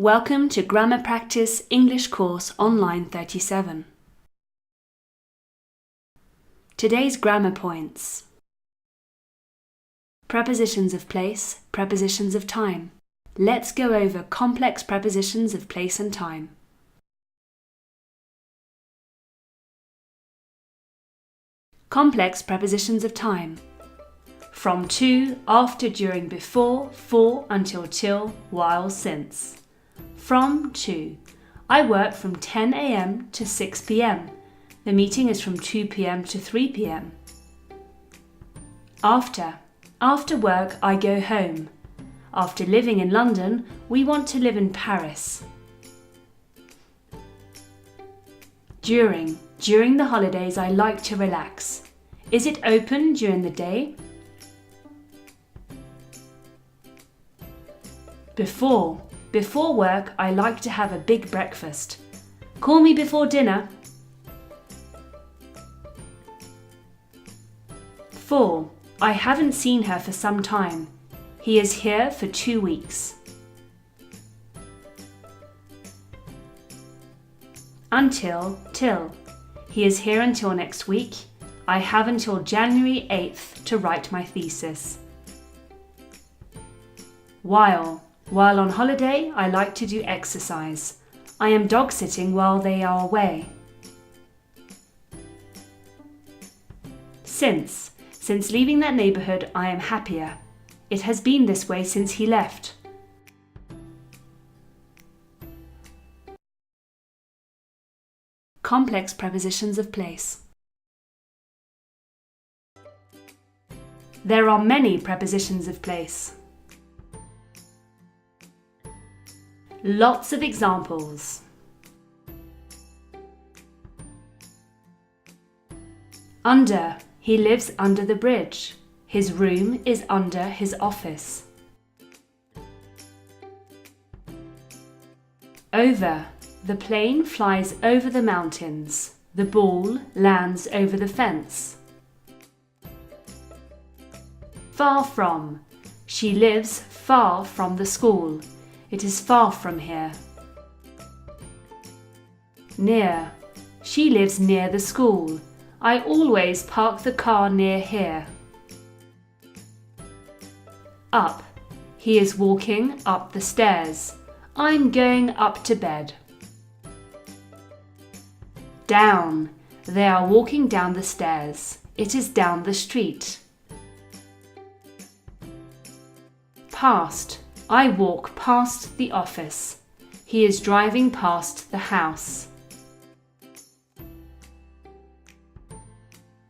Welcome to Grammar Practice English Course Online 37. Today's grammar points: prepositions of place, prepositions of time. Let's go over complex prepositions of place and time. Complex prepositions of time. From, to, after, during, before, for, until, till, while, since. From, to. I work from 10 a.m. to 6 p.m. The meeting is from 2 p.m. to 3 p.m. After. After work, I go home. After living in London, we want to live in Paris. During. During the holidays, I like to relax. Is it open during the day? Before. Before work, I like to have a big breakfast. Call me before dinner. For. I haven't seen her for some time. He is here for 2 weeks. Until, till. He is here until next week. I have until January 8th to write my thesis. While. While on holiday, I like to do exercise. I am dog sitting while they are away. Since. Since leaving that neighbourhood, I am happier. It has been this way since he left. Complex prepositions of place. There are many prepositions of place. Lots of examples. Under. He lives under the bridge. His room is under his office. Over. The plane flies over the mountains. The ball lands over the fence. Far from. She lives far from the school. It is far from here. Near. She lives near the school. I always park the car near here. Up. He is walking up the stairs. I'm going up to bed. Down. They are walking down the stairs. It is down the street. Past. I walk past the office. He is driving past the house.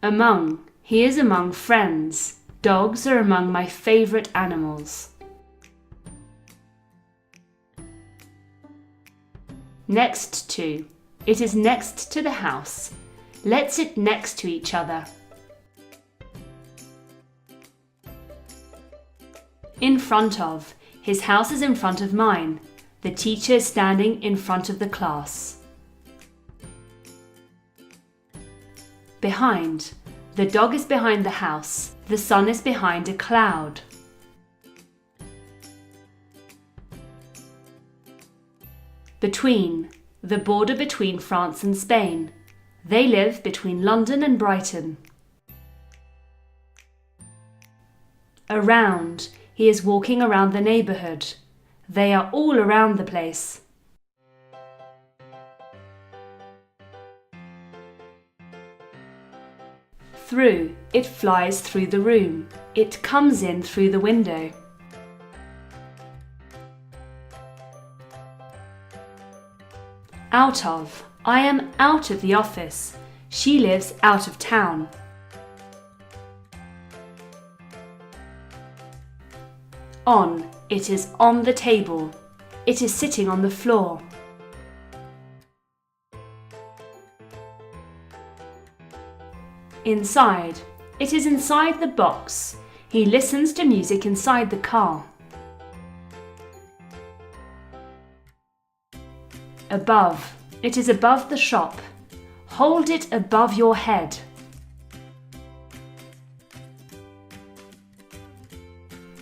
Among. He is among friends. Dogs are among my favourite animals. Next to. It is next to the house. Let's sit next to each other. In front of. His house is in front of mine. The teacher is standing in front of the class. Behind. The dog is behind the house. The sun is behind a cloud. Between. The border between France and Spain. They live between London and Brighton. Around. He is walking around the neighbourhood. They are all around the place. Through. It flies through the room. It comes in through the window. Out of. I am out of the office. She lives out of town. On. It is on the table. It is sitting on the floor. Inside. It is inside the box. He listens to music inside the car. Above. It is above the shop. Hold it above your head.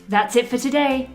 That's it for today.